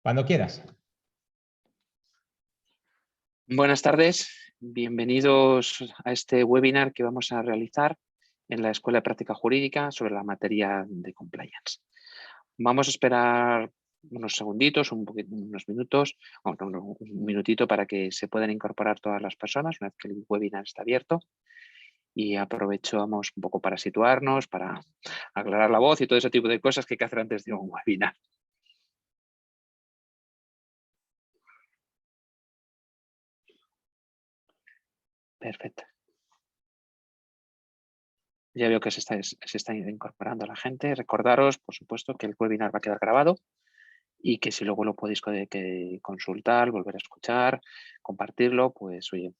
Cuando quieras. Buenas tardes, bienvenidos a este webinar que vamos a realizar en la Escuela de Práctica Jurídica sobre la materia de compliance. Vamos a esperar unos segunditos, unos minutos, un minutito para que se puedan incorporar todas las personas una vez que el webinar está abierto. Y aprovechamos un poco para situarnos, para aclarar la voz y todo ese tipo de cosas que hay que hacer antes de un webinar. Perfecto. Ya veo que se está incorporando la gente. Recordaros, por supuesto, que el webinar va a quedar grabado y que si luego lo podéis consultar, volver a escuchar, compartirlo, pues oye,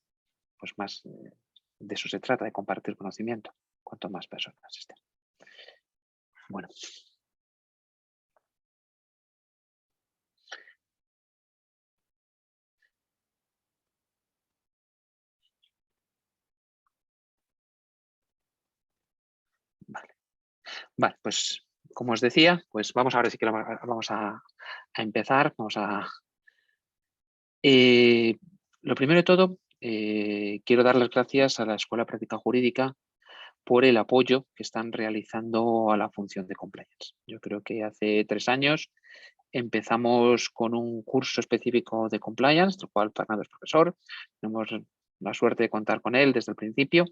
pues más de eso se trata, de compartir conocimiento, cuanto más personas estén. Bueno. Vale, pues como os decía, pues vamos ahora sí que vamos a empezar. Lo primero de todo, quiero dar las gracias a la Escuela de Práctica Jurídica por el apoyo que están realizando a la función de compliance. Yo creo que hace 3 años empezamos con un curso específico de compliance, del cual Fernando es profesor. Tenemos la suerte de contar con él desde el principio.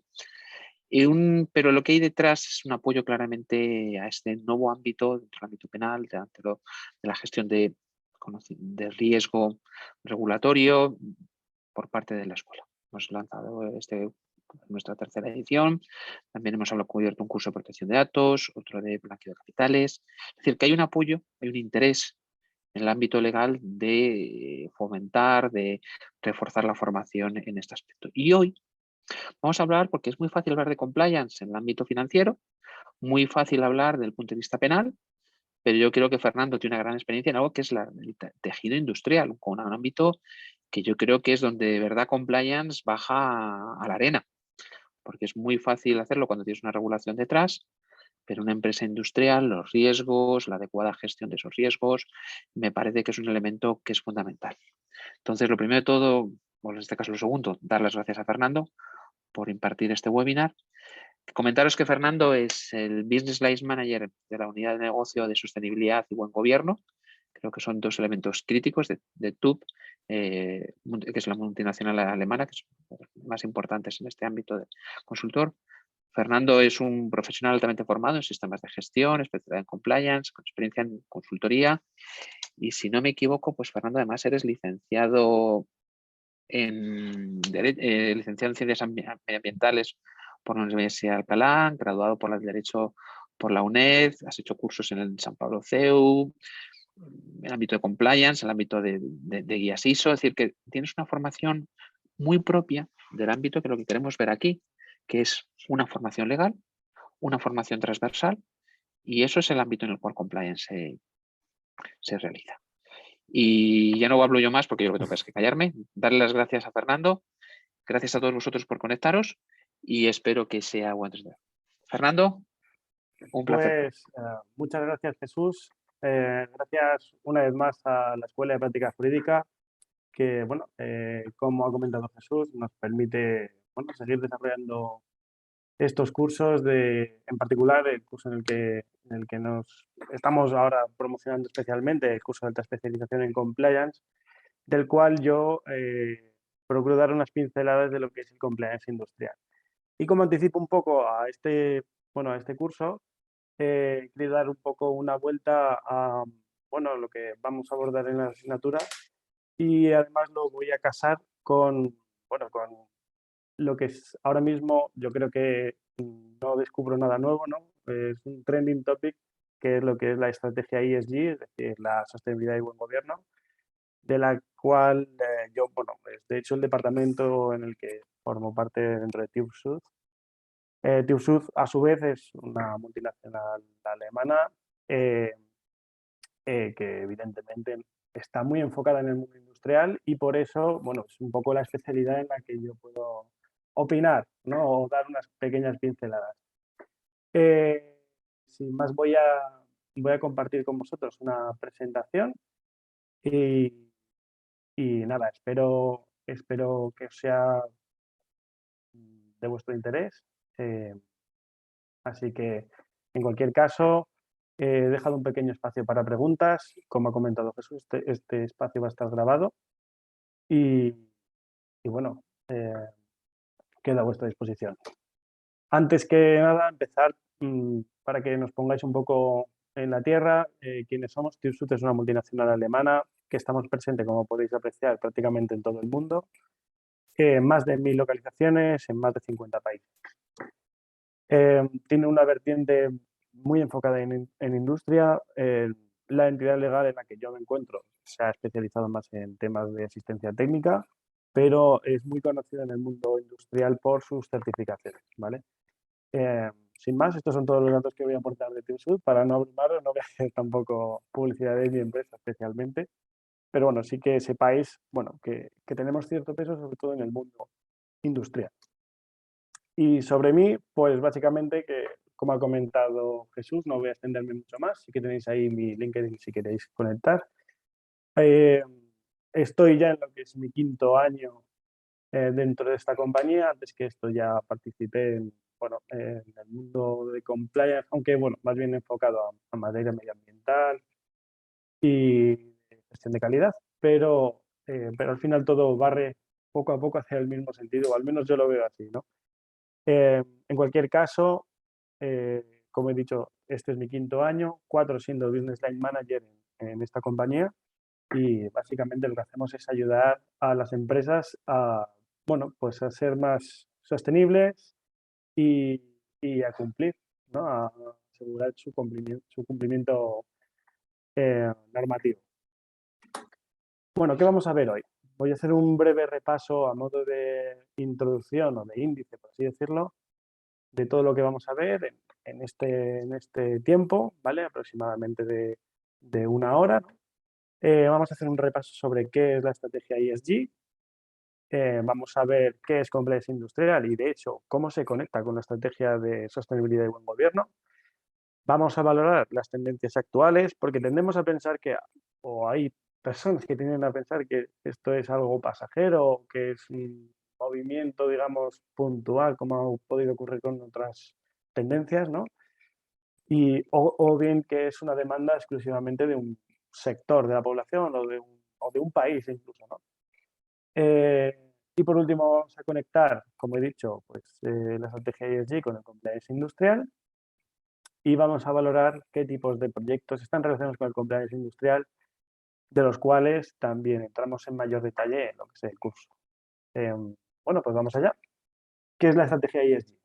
Pero lo que hay detrás es un apoyo claramente a este nuevo ámbito, dentro del ámbito penal, de la gestión de riesgo regulatorio por parte de la escuela. Hemos lanzado nuestra tercera edición. También hemos cubierto un curso de protección de datos, otro de blanqueo de capitales. Es decir, que hay un apoyo, hay un interés en el ámbito legal de fomentar, de reforzar la formación en este aspecto. Y hoy vamos a hablar, porque es muy fácil hablar de compliance en el ámbito financiero, muy fácil hablar del punto de vista penal, pero yo creo que Fernando tiene una gran experiencia en algo que es el tejido industrial, con un ámbito que yo creo que es donde de verdad compliance baja a la arena, porque es muy fácil hacerlo cuando tienes una regulación detrás, pero una empresa industrial, los riesgos, la adecuada gestión de esos riesgos, me parece que es un elemento que es fundamental. Entonces, lo primero de todo, o en este caso lo segundo, dar las gracias a Fernando por impartir este webinar. Comentaros que Fernando es el Business Life Manager de la Unidad de Negocio de Sostenibilidad y Buen Gobierno. Creo que son 2 elementos críticos de TÜV, que es la multinacional alemana, que son los más importantes en este ámbito de consultor. Fernando es un profesional altamente formado en sistemas de gestión, especialidad en compliance, con experiencia en consultoría. Y si no me equivoco, pues Fernando, además eres licenciado en Ciencias Medioambientales por la Universidad de Alcalá, graduado por el Derecho por la UNED, has hecho cursos en el San Pablo CEU, en el ámbito de compliance, en el ámbito de guías ISO, es decir, que tienes una formación muy propia del ámbito que lo que queremos ver aquí, que es una formación legal, una formación transversal, y eso es el ámbito en el cual compliance se realiza. Y ya no hablo yo más porque yo lo que tengo es que callarme. Darle las gracias a Fernando. Gracias a todos vosotros por conectaros y espero que sea buen entretenido. Fernando, un placer. Pues muchas gracias, Jesús. Gracias una vez más a la Escuela de Práctica Jurídica que, bueno, como ha comentado Jesús, nos permite seguir desarrollando estos cursos, en particular el curso en el que nos estamos ahora promocionando especialmente, el curso de alta especialización en compliance, del cual yo procuro dar unas pinceladas de lo que es el compliance industrial. Y como anticipo un poco a este curso, quiero dar un poco una vuelta a lo que vamos a abordar en la asignatura y además lo voy a casar con lo que es ahora mismo. Yo creo que no descubro nada nuevo, ¿no? Es un trending topic, que es lo que es la estrategia ESG, es decir, la sostenibilidad y buen gobierno, de la cual yo, es de hecho el departamento en el que formo parte dentro de TÜV SÜD. TÜV SÜD, a su vez, es una multinacional alemana que evidentemente está muy enfocada en el mundo industrial y por eso, es un poco la especialidad en la que yo puedo opinar, ¿no? O dar unas pequeñas pinceladas. Sin más, voy a compartir con vosotros una presentación Y, y nada, espero que sea de vuestro interés. Eh, Así que, en cualquier caso, he dejado un pequeño espacio para preguntas. Como ha comentado Jesús, este espacio va a estar grabado y, y bueno, queda a vuestra disposición. Antes que nada, empezar para que nos pongáis un poco en la tierra, quiénes somos. TÜVSÜD es una multinacional alemana que estamos presentes, como podéis apreciar, prácticamente en todo el mundo, en más de 1000 localizaciones, en más de 50 países. Tiene una vertiente muy enfocada en industria. La entidad legal en la que yo me encuentro se ha especializado más en temas de asistencia técnica, pero es muy conocida en el mundo industrial por sus certificaciones, ¿vale? Sin más, estos son todos los datos que voy a aportar de TÜVSÜD. Para no abrumaros, no voy a hacer tampoco publicidad de mi empresa especialmente, pero bueno, sí que sepáis, bueno, que tenemos cierto peso, sobre todo en el mundo industrial. Y sobre mí, pues básicamente que, como ha comentado Jesús, no voy a extenderme mucho más. Sí que tenéis ahí mi LinkedIn si queréis conectar. Eh, Estoy ya en lo que es mi 5.º año dentro de esta compañía. Antes que esto ya participé en, bueno, en el mundo de compliance, aunque bueno, más bien enfocado a materia medioambiental y gestión de calidad, pero al final todo barre poco a poco hacia el mismo sentido, o al menos yo lo veo así, ¿no? En cualquier caso, como he dicho, este es mi 5.º año, 4 siendo Business Line Manager en esta compañía, y básicamente lo que hacemos es ayudar a las empresas a, bueno, pues a ser más sostenibles y, y a cumplir, ¿no? A asegurar su cumplimiento normativo. Bueno, ¿qué vamos a ver hoy? Voy a hacer un breve repaso a modo de introducción o de índice, por así decirlo, de todo lo que vamos a ver en este tiempo, ¿vale? Aproximadamente de una hora. Vamos a hacer un repaso sobre qué es la estrategia ESG. Vamos a ver qué es compliance industrial y, de hecho, cómo se conecta con la estrategia de sostenibilidad y buen gobierno. Vamos a valorar las tendencias actuales, porque tendemos a pensar que, o hay personas que tienden a pensar que esto es algo pasajero, que es un movimiento, digamos, puntual, como ha podido ocurrir con otras tendencias, ¿no? O bien que es una demanda exclusivamente de un sector de la población o de un país incluso, ¿no? Y por último vamos a conectar, como he dicho, pues, la estrategia ESG con el compliance industrial y vamos a valorar qué tipos de proyectos están relacionados con el compliance industrial, de los cuales también entramos en mayor detalle en lo que es el curso. Bueno, pues vamos allá. ¿Qué es la estrategia ESG?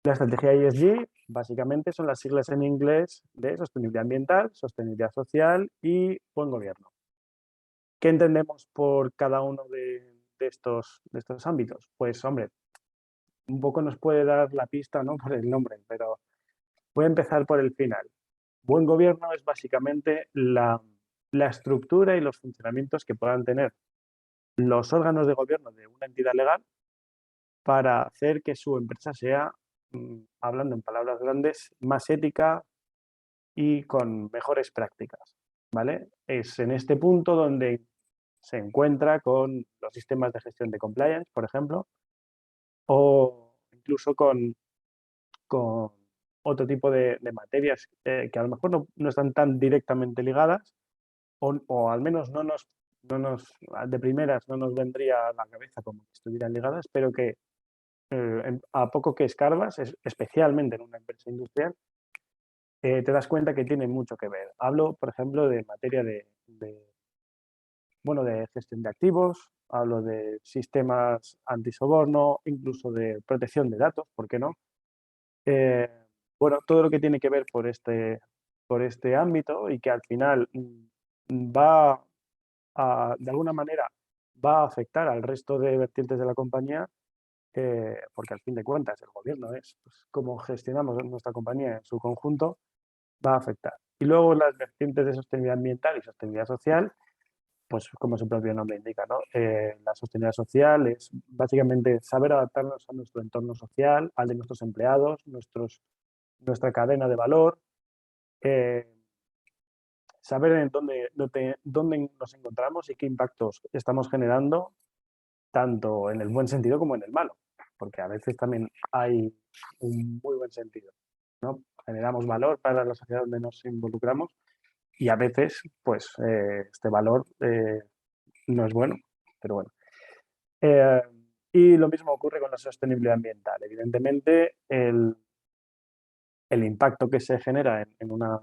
La estrategia ESG básicamente son las siglas en inglés de sostenibilidad ambiental, sostenibilidad social y buen gobierno. ¿Qué entendemos por cada uno de estos ámbitos? Pues, hombre, un poco nos puede dar la pista, ¿no? Por el nombre, pero voy a empezar por el final. Buen gobierno es básicamente la estructura y los funcionamientos que puedan tener los órganos de gobierno de una entidad legal para hacer que su empresa sea, hablando en palabras grandes, más ética y con mejores prácticas, ¿vale? Es en este punto donde se encuentra con los sistemas de gestión de compliance, por ejemplo, o incluso con otro tipo de materias que a lo mejor no están tan directamente ligadas, o al menos no nos de primeras no nos vendría a la cabeza como que estuvieran ligadas, pero que a poco que escarbas, especialmente en una empresa industrial, te das cuenta que tiene mucho que ver. Hablo, por ejemplo, de materia bueno, de gestión de activos, hablo de sistemas antisoborno, incluso de protección de datos, ¿por qué no? Eh, bueno, todo lo que tiene que ver por este ámbito y que al final va de alguna manera, va a afectar al resto de vertientes de la compañía, porque al fin de cuentas el gobierno es, pues, cómo gestionamos nuestra compañía en su conjunto, va a afectar. Y luego las vertientes de sostenibilidad ambiental y sostenibilidad social, pues como su propio nombre indica, ¿no? La sostenibilidad social es básicamente saber adaptarnos a nuestro entorno social, al de nuestros empleados, nuestra cadena de valor, eh, saber en dónde nos encontramos y qué impactos estamos generando, tanto en el buen sentido como en el malo, porque a veces también hay un muy buen sentido, ¿no? Generamos valor para la sociedad donde nos involucramos y a veces, pues, este valor no es bueno, pero bueno. Eh, y lo mismo ocurre con la sostenibilidad ambiental. Evidentemente, el impacto que se genera en una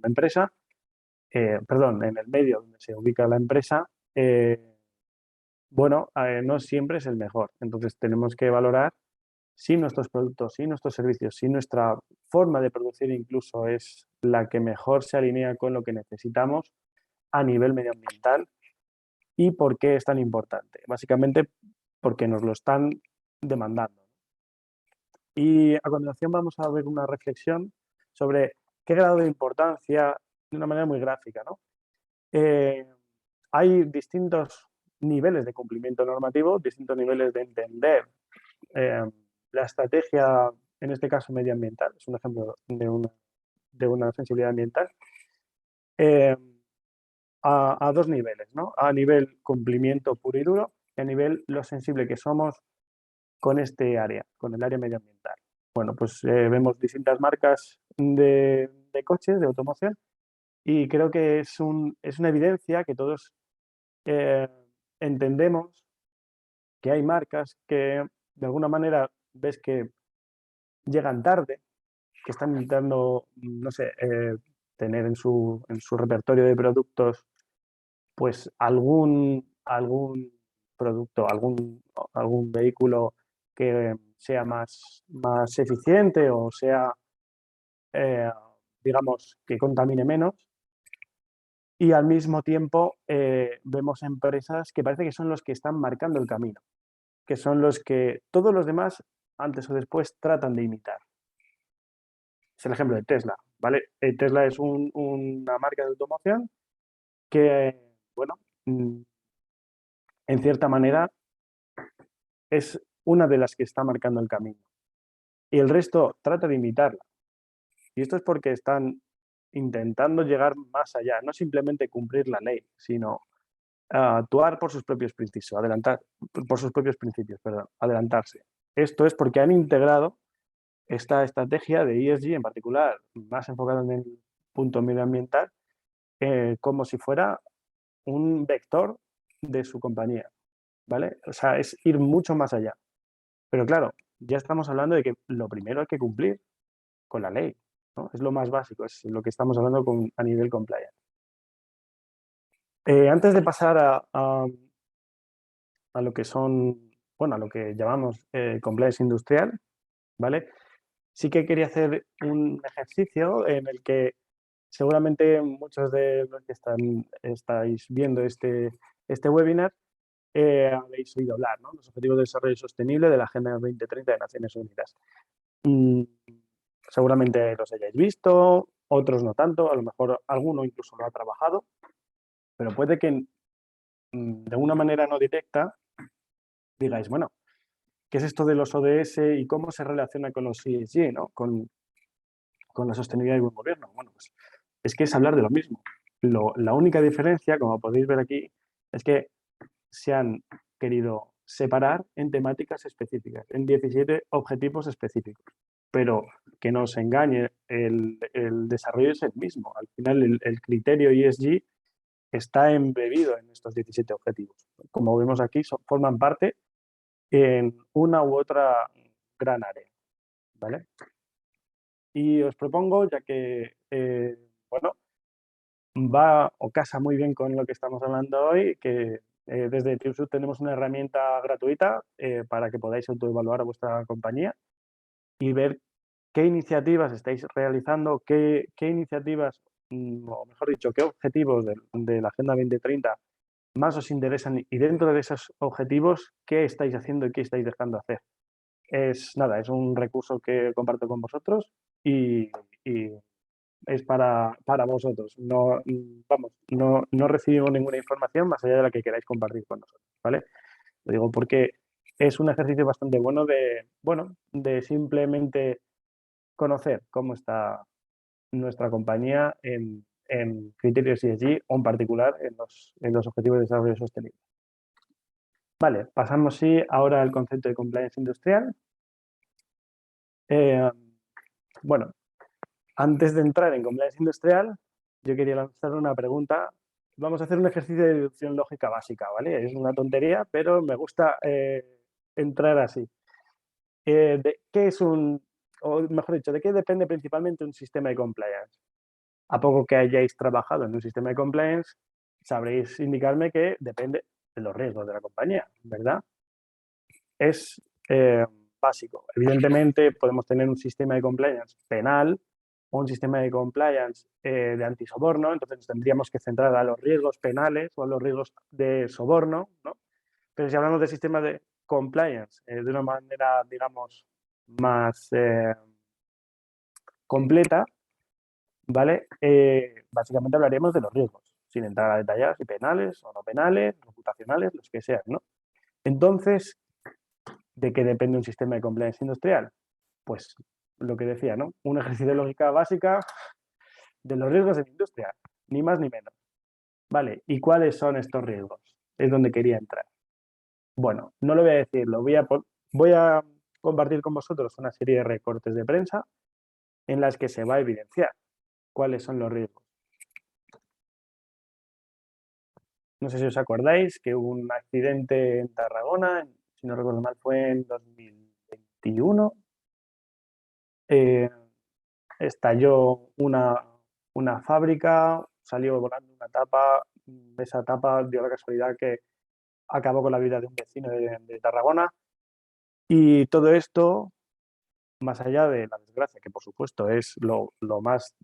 empresa, perdón, en el medio donde se ubica la empresa, bueno, no siempre es el mejor. Entonces tenemos que valorar si nuestros productos, si nuestros servicios, si nuestra forma de producir incluso es la que mejor se alinea con lo que necesitamos a nivel medioambiental y por qué es tan importante. Básicamente porque nos lo están demandando. Y a continuación vamos a ver una reflexión sobre qué grado de importancia, de una manera muy gráfica, ¿no? Eh, hay distintos niveles de cumplimiento normativo, distintos niveles de entender eh, la estrategia, en este caso medioambiental, es un ejemplo de una sensibilidad ambiental, eh, a dos niveles, ¿no? A nivel cumplimiento puro y duro y a nivel lo sensible que somos con este área, con el área medioambiental. Bueno, pues vemos distintas marcas de coches, de automoción, y creo que es una evidencia que todos eh, entendemos que hay marcas que de alguna manera ves que llegan tarde, que están intentando, no sé, tener en su repertorio de productos pues algún producto, algún vehículo que sea más eficiente o sea, eh, digamos, que contamine menos. Y al mismo tiempo vemos empresas que parece que son los que están marcando el camino, que son los que todos los demás, antes o después, tratan de imitar. Es el ejemplo de Tesla, ¿vale? Tesla es una marca de automoción que, bueno, en cierta manera es una de las que está marcando el camino. Y el resto trata de imitarla. Y esto es porque están intentando llegar más allá, no simplemente cumplir la ley, sino actuar por sus propios principios, por sus propios principios, perdón, adelantarse. Esto es porque han integrado esta estrategia de ESG en particular, más enfocada en el punto medioambiental, como si fuera un vector de su compañía, ¿vale? O sea, es ir mucho más allá. Pero claro, ya estamos hablando de que lo primero hay que cumplir con la ley, ¿no? Es lo más básico, es lo que estamos hablando a nivel compliance. Antes de pasar a lo que son, bueno, a lo que llamamos compliance industrial, ¿vale? Sí que quería hacer un ejercicio en el que seguramente muchos de los que estáis viendo este webinar habéis oído hablar, ¿no? Los Objetivos de Desarrollo Sostenible de la Agenda 2030 de Naciones Unidas. Mm, seguramente los hayáis visto, otros no tanto, a lo mejor alguno incluso lo ha trabajado, pero puede que de una manera no directa digáis, bueno, ¿qué es esto de los ODS y cómo se relaciona con los ESG, ¿no? Con la sostenibilidad y buen gobierno? Bueno, pues es que es hablar de lo mismo. La única diferencia, como podéis ver aquí, es que se han querido separar en temáticas específicas, en 17 objetivos específicos. Pero que no os engañe, el desarrollo es el mismo. Al final, el criterio ESG está embebido en estos 17 objetivos. Como vemos aquí, forman parte en una u otra gran área, ¿vale? Y os propongo, ya que, bueno, va o casa muy bien con lo que estamos hablando hoy, que desde TeamSud tenemos una herramienta gratuita para que podáis autoevaluar a vuestra compañía y ver qué iniciativas estáis realizando, qué iniciativas, o mejor dicho, qué objetivos de la Agenda 2030 más os interesan y dentro de esos objetivos, qué estáis haciendo y qué estáis dejando hacer. Es nada, es un recurso que comparto con vosotros y es para vosotros. No, vamos, no recibimos ninguna información más allá de la que queráis compartir con nosotros, ¿vale? Lo digo porque es un ejercicio bastante bueno, de simplemente conocer cómo está nuestra compañía en criterios ESG o en particular en los objetivos de desarrollo sostenible. Vale, pasamos sí ahora al concepto de compliance industrial. Bueno, antes de entrar en compliance industrial, yo quería lanzar una pregunta. Vamos a hacer un ejercicio de deducción lógica básica, ¿vale? Es una tontería, pero me gusta entrar así. ¿De qué es o mejor dicho, de qué depende principalmente un sistema de compliance? A poco que hayáis trabajado en un sistema de compliance, sabréis indicarme que depende de los riesgos de la compañía, ¿verdad? Es básico. Evidentemente, podemos tener un sistema de compliance penal o un sistema de compliance de antisoborno, entonces nos tendríamos que centrar a los riesgos penales o a los riesgos de soborno, ¿no? Pero si hablamos de sistemas de compliance de una manera, digamos, más completa, ¿vale? Básicamente hablaríamos de los riesgos, sin entrar a detallar si penales o no penales, reputacionales, los que sean, ¿no? Entonces, ¿de qué depende un sistema de compliance industrial? Pues lo que decía, ¿no? Un ejercicio de lógica básica de los riesgos en industria, ni más ni menos. Vale, ¿y cuáles son estos riesgos? Es donde quería entrar. Bueno, no lo voy a decir, voy a compartir con vosotros una serie de recortes de prensa en las que se va a evidenciar cuáles son los riesgos. No sé si os acordáis que hubo un accidente en Tarragona, si no recuerdo mal fue en 2021. Estalló una fábrica, salió volando una tapa, esa tapa dio la casualidad que acabó con la vida de un vecino de Tarragona. Y todo esto, más allá de la desgracia, que por supuesto es lo más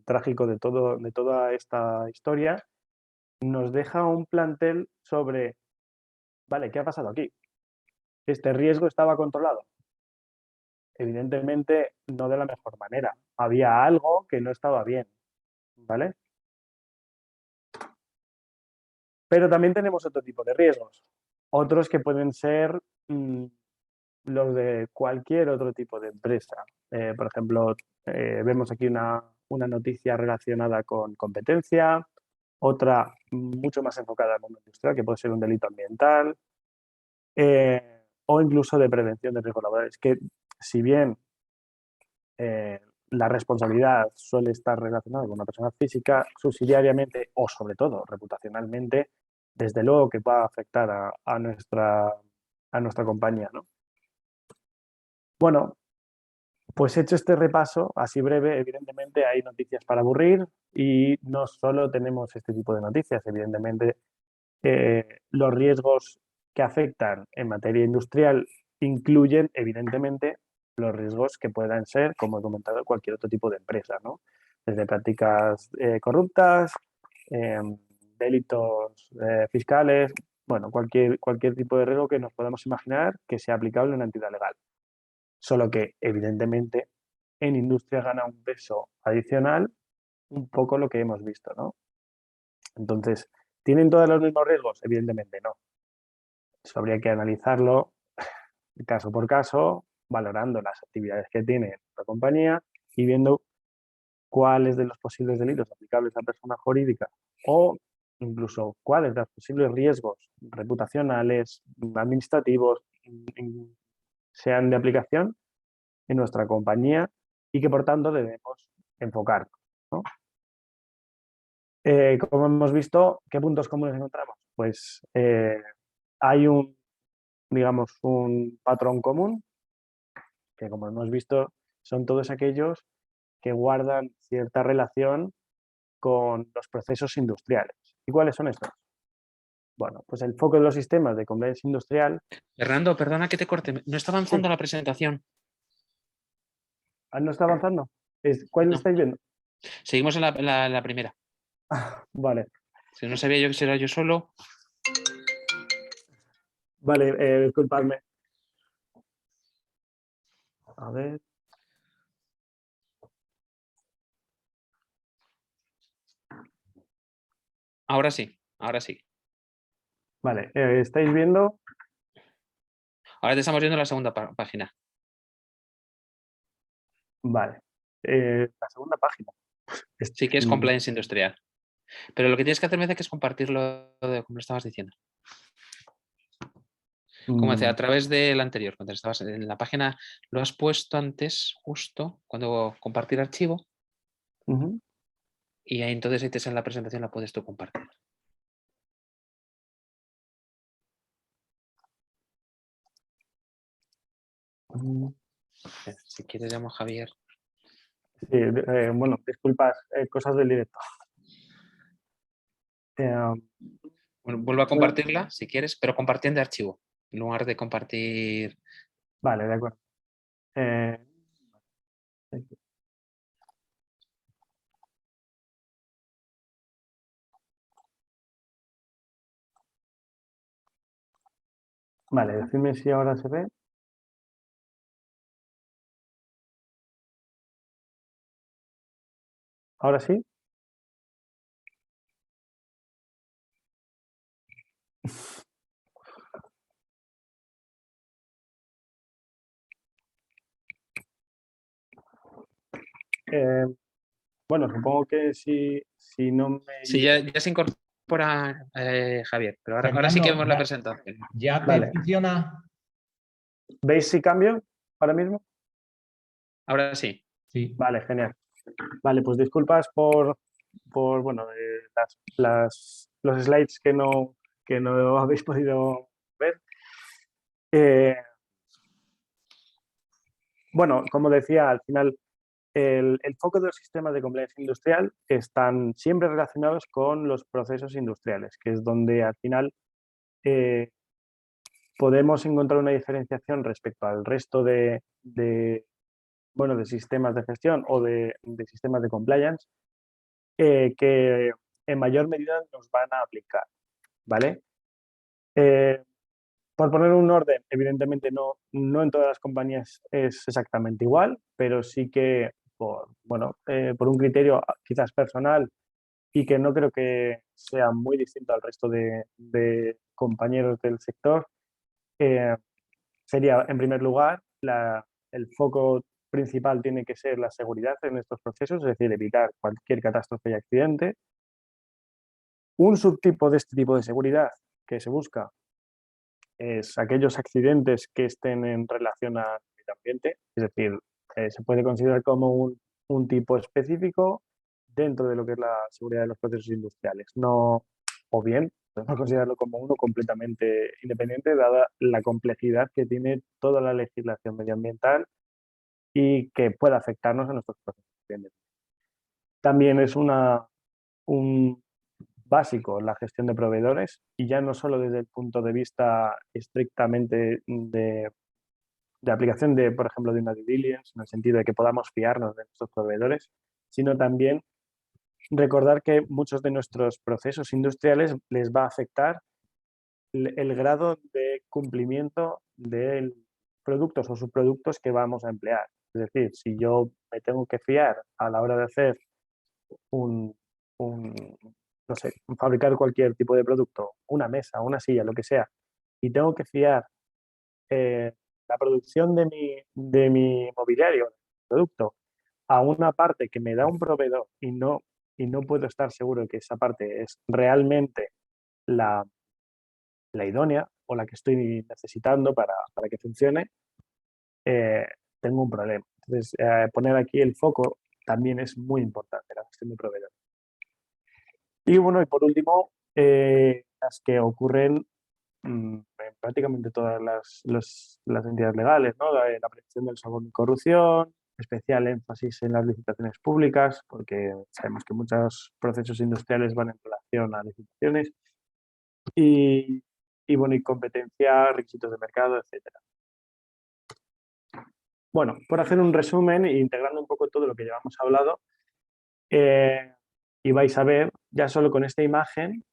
trágico de toda esta historia, nos deja un plantel sobre, vale, ¿qué ha pasado aquí? ¿Este riesgo estaba controlado? Evidentemente, no de la mejor manera. Había algo que no estaba bien, ¿vale? Pero también tenemos otro tipo de riesgos. Otros que pueden ser los de cualquier otro tipo de empresa. Por ejemplo, vemos aquí una noticia relacionada con competencia, otra mucho más enfocada al mundo industrial, que puede ser un delito ambiental, o incluso de prevención de riesgos laborales, que si bien la responsabilidad suele estar relacionada con una persona física, subsidiariamente o sobre todo reputacionalmente, desde luego que va a afectar a nuestra compañía, ¿no? Bueno, pues hecho este repaso, así breve, evidentemente hay noticias para aburrir y no solo tenemos este tipo de noticias, evidentemente los riesgos que afectan en materia industrial incluyen, evidentemente, los riesgos que puedan ser, como he comentado, cualquier otro tipo de empresa, ¿no? Desde prácticas corruptas, eh, delitos fiscales, bueno, cualquier tipo de riesgo que nos podamos imaginar que sea aplicable en una entidad legal. Solo que, evidentemente, en industria gana un peso adicional un poco lo que hemos visto, ¿no? Entonces, ¿tienen todos los mismos riesgos? Evidentemente no. Eso habría que analizarlo caso por caso, valorando las actividades que tiene la compañía y viendo cuáles de los posibles delitos aplicables a persona jurídica o incluso cuáles de los posibles riesgos reputacionales, administrativos, sean de aplicación en nuestra compañía y que por tanto debemos enfocarnos, ¿no? Como hemos visto, ¿qué puntos comunes encontramos? Pues hay digamos, un patrón común que, como hemos visto, son todos aquellos que guardan cierta relación con los procesos industriales. ¿Y cuáles son estos? Bueno, pues el foco de los sistemas de compliance industrial. Fernando, perdona que te corte. No está avanzando Sí. la presentación. ¿No está avanzando? ¿Cuál No. estáis viendo? Seguimos en la primera. Vale, Si no sabía yo que será yo solo. vale, disculpadme. A ver. Ahora sí, ahora sí. Vale, estáis viendo. Ahora te estamos viendo la segunda página. Vale, la segunda página. Sí que es compliance industrial. Pero lo que tienes que hacer me parece que es compartirlo como lo estabas diciendo. Como decía, a través del anterior, cuando estabas en la página, lo has puesto antes, justo, cuando compartir archivo, y ahí entonces ahí te sale la presentación, la puedes tú compartir. Si quieres llamo a Javier. Sí, bueno, disculpas, cosas del directo. Bueno, vuelvo a compartirla si quieres, pero compartiendo archivo, en lugar de compartir. Vale, de acuerdo. Vale, decidme si ahora se ve. ¿Ahora sí? Bueno, supongo que si no me... Sí, ya se incorpora Javier, pero ahora sí que vemos la presentación. ¿Ya te Vale. funciona? ¿Veis si cambio ahora mismo? Ahora sí. Sí. Vale, genial. Vale, pues disculpas por bueno, los slides que no habéis podido ver. Bueno, como decía, al final el foco de los sistemas de compliance industrial están siempre relacionados con los procesos industriales, que es donde al final podemos encontrar una diferenciación respecto al resto de sistemas de gestión o de sistemas de compliance que en mayor medida nos van a aplicar, ¿vale? Por poner un orden, evidentemente no en todas las compañías es exactamente igual, pero sí que por un criterio quizás personal y que no creo que sea muy distinto al resto de compañeros del sector, sería, en primer lugar, el foco principal tiene que ser la seguridad en estos procesos, es decir, evitar cualquier catástrofe y accidente. Un subtipo de este tipo de seguridad que se busca es aquellos accidentes que estén en relación al medio ambiente, es decir, se puede considerar como un tipo específico dentro de lo que es la seguridad de los procesos industriales. No, o bien, podemos considerarlo como uno completamente independiente, dada la complejidad que tiene toda la legislación medioambiental y que puede afectarnos a nuestros procesos. También es un básico la gestión de proveedores y ya no solo desde el punto de vista estrictamente de aplicación de, por ejemplo, de una due diligence, en el sentido de que podamos fiarnos de nuestros proveedores, sino también recordar que muchos de nuestros procesos industriales les va a afectar el grado de cumplimiento de productos o subproductos que vamos a emplear. Es decir, si yo me tengo que fiar a la hora de hacer no sé, fabricar cualquier tipo de producto, una mesa, una silla, lo que sea, y tengo que fiar la producción de mi mobiliario, producto, a una parte que me da un proveedor y no puedo estar seguro de que esa parte es realmente la idónea o la que estoy necesitando para que funcione, tengo un problema. Entonces, poner aquí el foco también es muy importante, la gestión de proveedores. Y bueno, y por último, las que ocurren en prácticamente todas las entidades legales, ¿no? La prevención del soborno y corrupción, especial énfasis en las licitaciones públicas, porque sabemos que muchos procesos industriales van en relación a licitaciones, y bueno, y competencia, requisitos de mercado, etcétera. Bueno, por hacer un resumen e integrando un poco todo lo que llevamos hablado, y vais a ver, ya solo con esta imagen,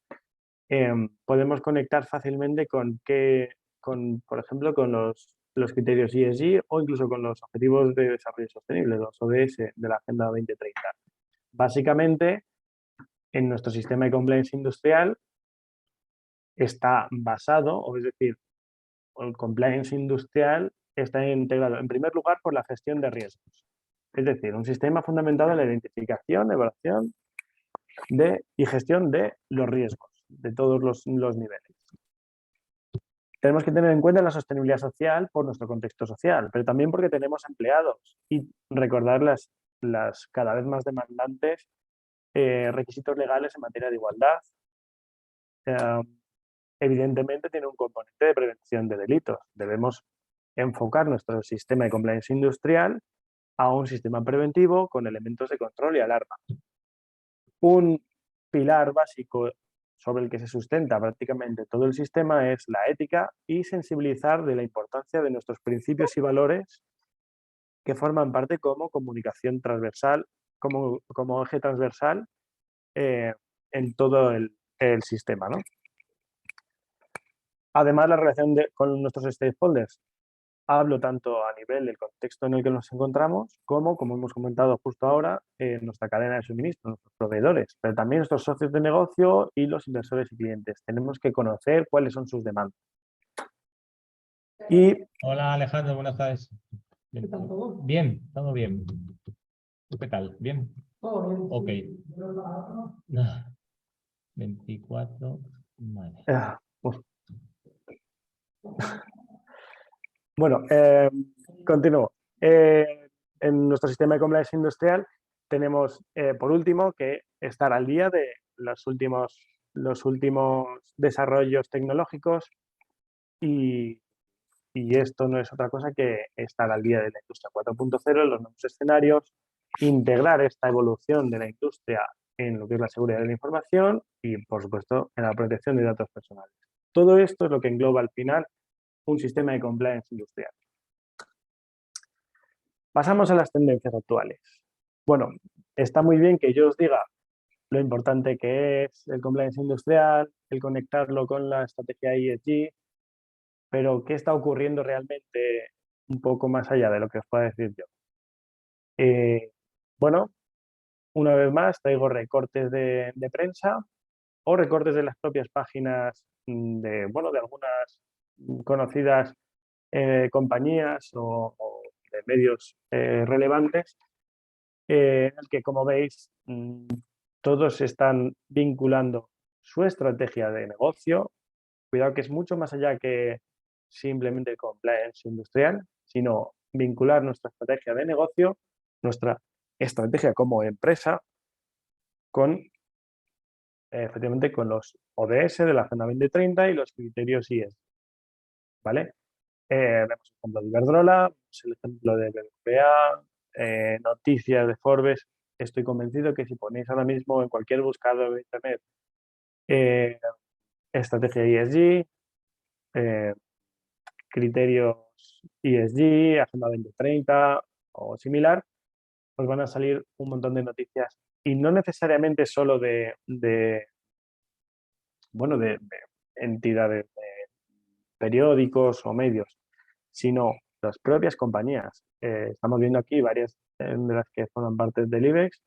podemos conectar fácilmente por ejemplo, con los criterios ESG o incluso con los Objetivos de Desarrollo Sostenible, los ODS de la Agenda 2030. Básicamente, en nuestro sistema de compliance industrial está basado, o es decir, el compliance industrial está integrado en primer lugar por la gestión de riesgos. Es decir, un sistema fundamentado en la identificación, evaluación y gestión de los riesgos de todos los niveles. Tenemos que tener en cuenta la sostenibilidad social por nuestro contexto social, pero también porque tenemos empleados y recordar las cada vez más demandantes requisitos legales en materia de igualdad. Evidentemente tiene un componente de prevención de delitos. Debemos enfocar nuestro sistema de compliance industrial a un sistema preventivo con elementos de control y alarma. Un pilar básico sobre el que se sustenta prácticamente todo el sistema es la ética y sensibilizar de la importancia de nuestros principios y valores que forman parte como comunicación transversal, como eje transversal en todo el sistema, ¿no? Además, la relación con nuestros stakeholders. Hablo tanto a nivel del contexto en el que nos encontramos, como hemos comentado justo ahora, en nuestra cadena de suministro, nuestros proveedores, pero también nuestros socios de negocio y los inversores y clientes. Tenemos que conocer cuáles son sus demandas. Y Hola Alejandro, buenas tardes. Bien, bien, todo bien. ¿Tú qué tal? ¿Bien? Todo bien. Ok. 24. Vale. Pues, bueno, continúo. En nuestro sistema de compliance industrial tenemos, por último, que estar al día de los últimos desarrollos tecnológicos y esto no es otra cosa que estar al día de la industria 4.0, los nuevos escenarios, integrar esta evolución de la industria en lo que es la seguridad de la información y, por supuesto, en la protección de datos personales. Todo esto es lo que engloba al final un sistema de compliance industrial. Pasamos a las tendencias actuales. Bueno, está muy bien que yo os diga lo importante que es el compliance industrial, el conectarlo con la estrategia ESG, pero ¿qué está ocurriendo realmente un poco más allá de lo que os pueda decir yo? Bueno, una vez más traigo recortes de prensa o recortes de las propias páginas de algunas conocidas compañías o de medios relevantes, en el que, como veis, todos están vinculando su estrategia de negocio. Cuidado que es mucho más allá que simplemente el compliance industrial, sino vincular nuestra estrategia de negocio, nuestra estrategia como empresa, con efectivamente con los ODS de la Agenda 2030 y los criterios ESG, ¿vale? Vemos el ejemplo de Iberdrola, vemos el ejemplo de BBVA, noticias de Forbes. Estoy convencido que si ponéis ahora mismo en cualquier buscador de internet estrategia ESG, criterios ESG, Agenda 2030 o similar, os van a salir un montón de noticias y no necesariamente solo de entidades, de periódicos o medios, sino las propias compañías. Estamos viendo aquí varias de las que forman parte del IBEX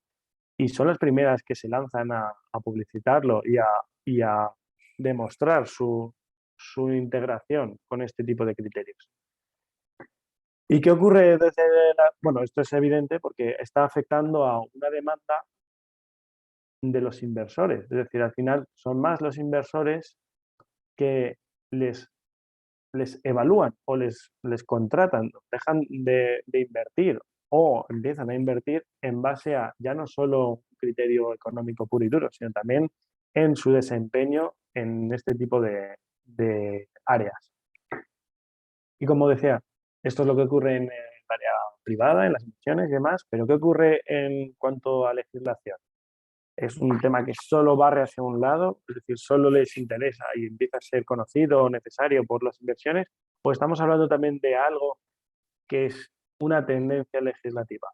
y son las primeras que se lanzan a publicitarlo y a demostrar su integración con este tipo de criterios. ¿Y qué ocurre bueno, esto es evidente porque está afectando a una demanda de los inversores. Es decir, al final son más los inversores que les evalúan o les contratan, dejan de invertir o empiezan a invertir en base a ya no solo un criterio económico puro y duro, sino también en su desempeño en este tipo de áreas. Y como decía, esto es lo que ocurre en el área privada, en las inversiones y demás, pero ¿qué ocurre en cuanto a legislación? Es un tema que solo barre hacia un lado, es decir, solo les interesa y empieza a ser conocido o necesario por las inversiones, o estamos hablando también de algo que es una tendencia legislativa.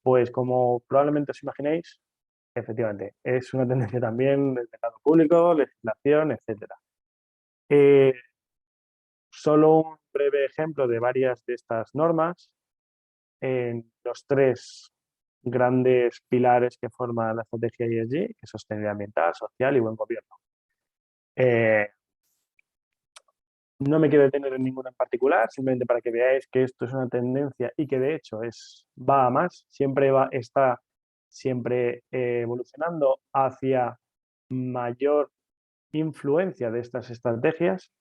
Pues como probablemente os imaginéis, efectivamente, es una tendencia también del mercado público, legislación, etc. Solo un breve ejemplo de varias de estas normas en los tres grandes pilares que forman la estrategia ESG, que es sostenibilidad ambiental, social y buen gobierno. No me quiero detener en ninguna en particular, simplemente para que veáis que esto es una tendencia y que de hecho va a más, está siempre evolucionando hacia mayor influencia de estas estrategias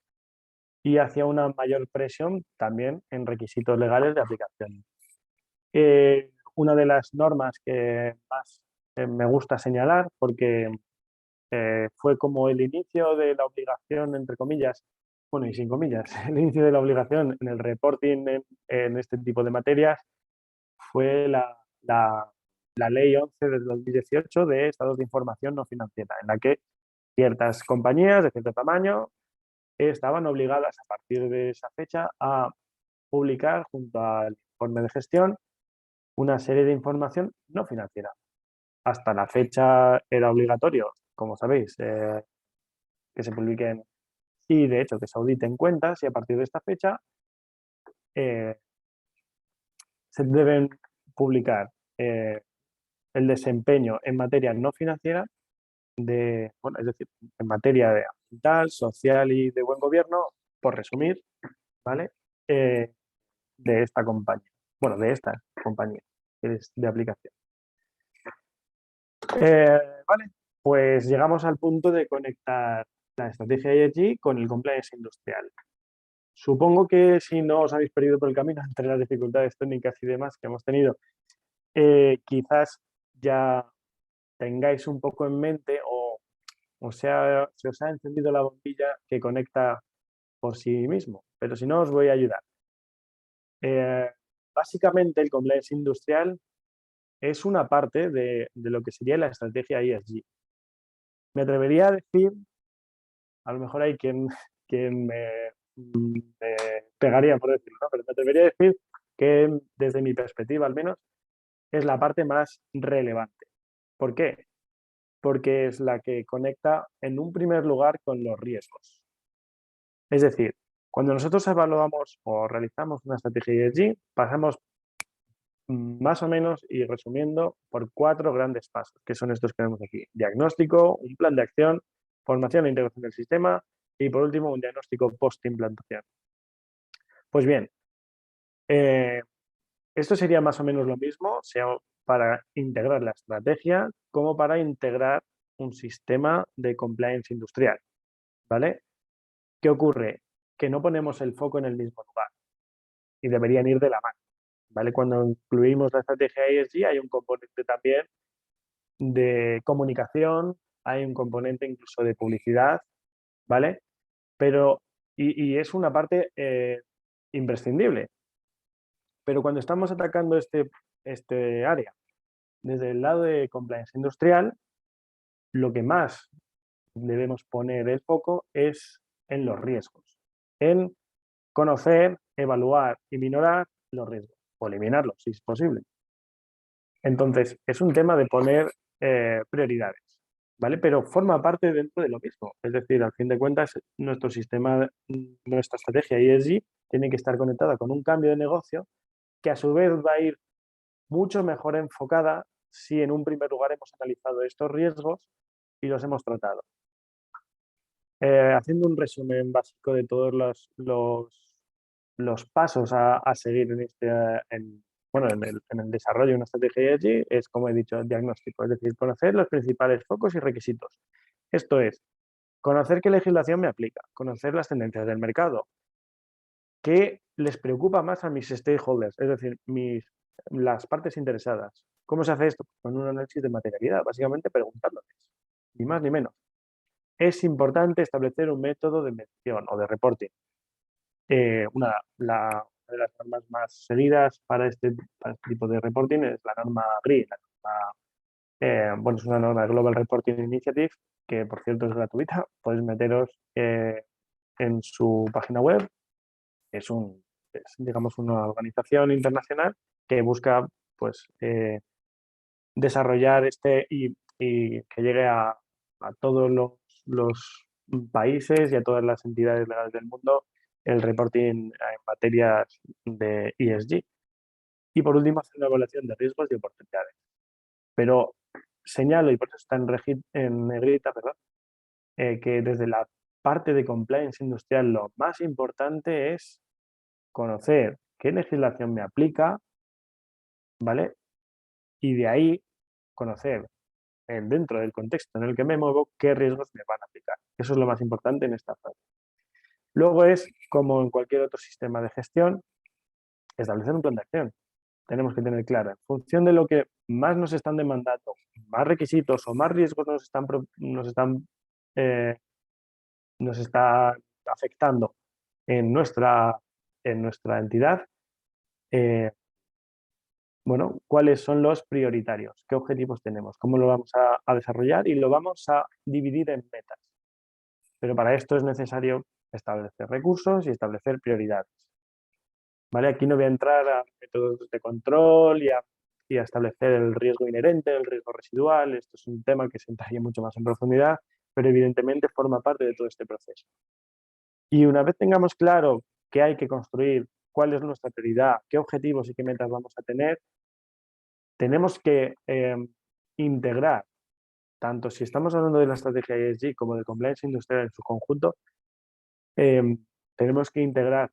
y hacia una mayor presión también en requisitos legales de aplicación. Una de las normas que más me gusta señalar, porque fue como el inicio de la obligación, entre comillas, bueno, y sin comillas, el inicio de la obligación en el reporting en este tipo de materias fue la Ley 11 del 2018 de estados de información no financiera, en la que ciertas compañías de cierto tamaño estaban obligadas a partir de esa fecha a publicar junto al informe de gestión una serie de información no financiera. Hasta la fecha era obligatorio, como sabéis, que se publiquen y de hecho que se auditen cuentas y a partir de esta fecha se deben publicar el desempeño en materia no financiera es decir, en materia de ambiental, social y de buen gobierno, por resumir, ¿vale? De esta compañía. Bueno, de esta compañía que es de aplicación. Vale, pues llegamos al punto de conectar la estrategia ESG con el compliance industrial. Supongo que si no os habéis perdido por el camino entre las dificultades técnicas y demás que hemos tenido, quizás ya tengáis un poco en mente sea, se os ha encendido la bombilla que conecta por sí mismo, pero si no os voy a ayudar. Básicamente el compliance industrial es una parte de lo que sería la estrategia ESG. Me atrevería a decir, a lo mejor hay quien me pegaría por decirlo, ¿no? Pero me atrevería a decir que desde mi perspectiva al menos es la parte más relevante. ¿Por qué? Porque es la que conecta en un primer lugar con los riesgos. Es decir, cuando nosotros evaluamos o realizamos una estrategia ESG, pasamos más o menos y resumiendo por 4 grandes pasos, que son estos que vemos aquí. Diagnóstico, un plan de acción, formación e integración del sistema y por último un diagnóstico post-implantación. Pues bien, esto sería más o menos lo mismo, sea para integrar la estrategia como para integrar un sistema de compliance industrial, ¿vale? ¿Qué ocurre? Que no ponemos el foco en el mismo lugar y deberían ir de la mano, ¿vale? Cuando incluimos la estrategia ESG hay un componente también de comunicación, hay un componente incluso de publicidad, ¿vale? Pero, y es una parte imprescindible. Pero cuando estamos atacando este área desde el lado de compliance industrial, lo que más debemos poner el foco es en los riesgos, en conocer, evaluar y minorar los riesgos, o eliminarlos si es posible. Entonces, es un tema de poner prioridades, ¿vale? Pero forma parte dentro de lo mismo. Es decir, al fin de cuentas, nuestro sistema, nuestra estrategia ESG tiene que estar conectada con un cambio de negocio que a su vez va a ir mucho mejor enfocada si en un primer lugar hemos analizado estos riesgos y los hemos tratado. Haciendo un resumen básico de todos los pasos a seguir en el desarrollo de una estrategia ESG, es, como he dicho, el diagnóstico, es decir, conocer los principales focos y requisitos. Esto es, conocer qué legislación me aplica, conocer las tendencias del mercado, qué les preocupa más a mis stakeholders, es decir, las partes interesadas. ¿Cómo se hace esto? Con un análisis de materialidad, básicamente preguntándoles, ni más ni menos. Es importante establecer un método de medición o de reporting. Una de las normas más seguidas para este tipo de reporting es la norma GRI, es una norma de Global Reporting Initiative, que por cierto es gratuita, podéis meteros en su página web. Es digamos una organización internacional que busca pues desarrollar y que llegue a todos los países y a todas las entidades legales del mundo el reporting en materias de ESG. Y por último, hacer una evaluación de riesgos y oportunidades. Pero señalo, y por eso está en negrita, que desde la parte de compliance industrial, lo más importante es conocer qué legislación me aplica, ¿vale? Y de ahí conocer dentro del contexto en el que me muevo qué riesgos me van a aplicar. Eso es lo más importante en esta fase. Luego es, como en cualquier otro sistema de gestión, establecer un plan de acción. Tenemos que tener claro, en función de lo que más nos están demandando, más requisitos o más riesgos nos está afectando en nuestra entidad, bueno, cuáles son los prioritarios, qué objetivos tenemos, cómo lo vamos a desarrollar y lo vamos a dividir en metas. Pero para esto es necesario establecer recursos y establecer prioridades. ¿Vale? Aquí no voy a entrar a métodos de control y a establecer el riesgo inherente, el riesgo residual. Esto es un tema que se entraría mucho más en profundidad, pero evidentemente forma parte de todo este proceso. Y una vez tengamos claro qué hay que construir, cuál es nuestra prioridad, qué objetivos y qué metas vamos a tener, tenemos que integrar, tanto si estamos hablando de la estrategia ESG como de compliance industrial en su conjunto, tenemos que integrar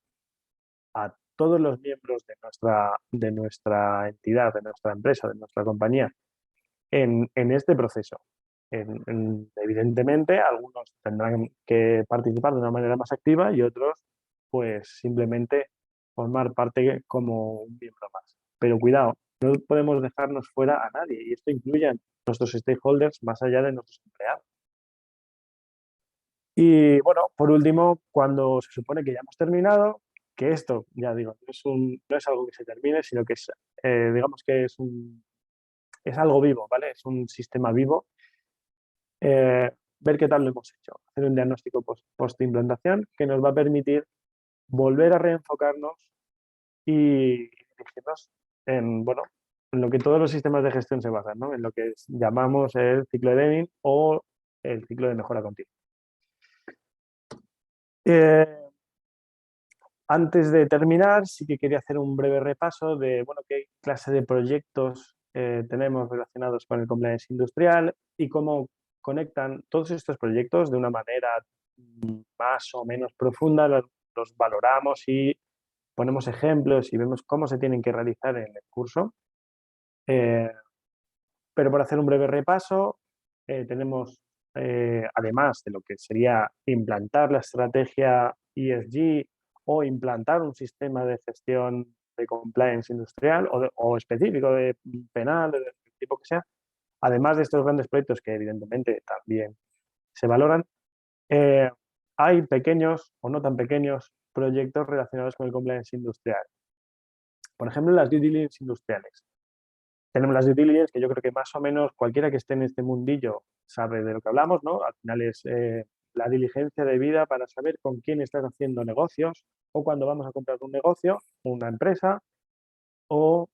a todos los miembros de nuestra entidad, de nuestra empresa, de nuestra compañía, en este proceso. Evidentemente, algunos tendrán que participar de una manera más activa y otros, pues simplemente formar parte como un miembro más. Pero cuidado, no podemos dejarnos fuera a nadie y esto incluye a nuestros stakeholders más allá de nuestros empleados. Y bueno, por último, cuando se supone que ya hemos terminado, que esto, ya digo, no es algo que se termine, sino que es, digamos que es algo vivo, ¿vale? Es un sistema vivo. Ver qué tal lo hemos hecho, hacer un diagnóstico post-implantación que nos va a permitir volver a reenfocarnos y dirigirnos bueno, en lo que todos los sistemas de gestión se basan, ¿no? En lo que llamamos el ciclo de Deming o el ciclo de mejora continua. Antes de terminar, sí que quería hacer un breve repaso de bueno, qué clase de proyectos tenemos relacionados con el compliance industrial y cómo conectan todos estos proyectos de una manera más o menos profunda, los valoramos y ponemos ejemplos y vemos cómo se tienen que realizar en el curso. Pero por hacer un breve repaso, tenemos, además de lo que sería implantar la estrategia ESG o implantar un sistema de gestión de compliance industrial o específico de penal, del tipo que sea, además de estos grandes proyectos que evidentemente también se valoran, hay pequeños o no tan pequeños proyectos relacionados con el compliance industrial. Por ejemplo, las due diligence industriales. Tenemos las due diligence, que yo creo que más o menos cualquiera que esté en este mundillo sabe de lo que hablamos, ¿no? Al final es la diligencia debida para saber con quién estás haciendo negocios o cuando vamos a comprar un negocio, una empresa o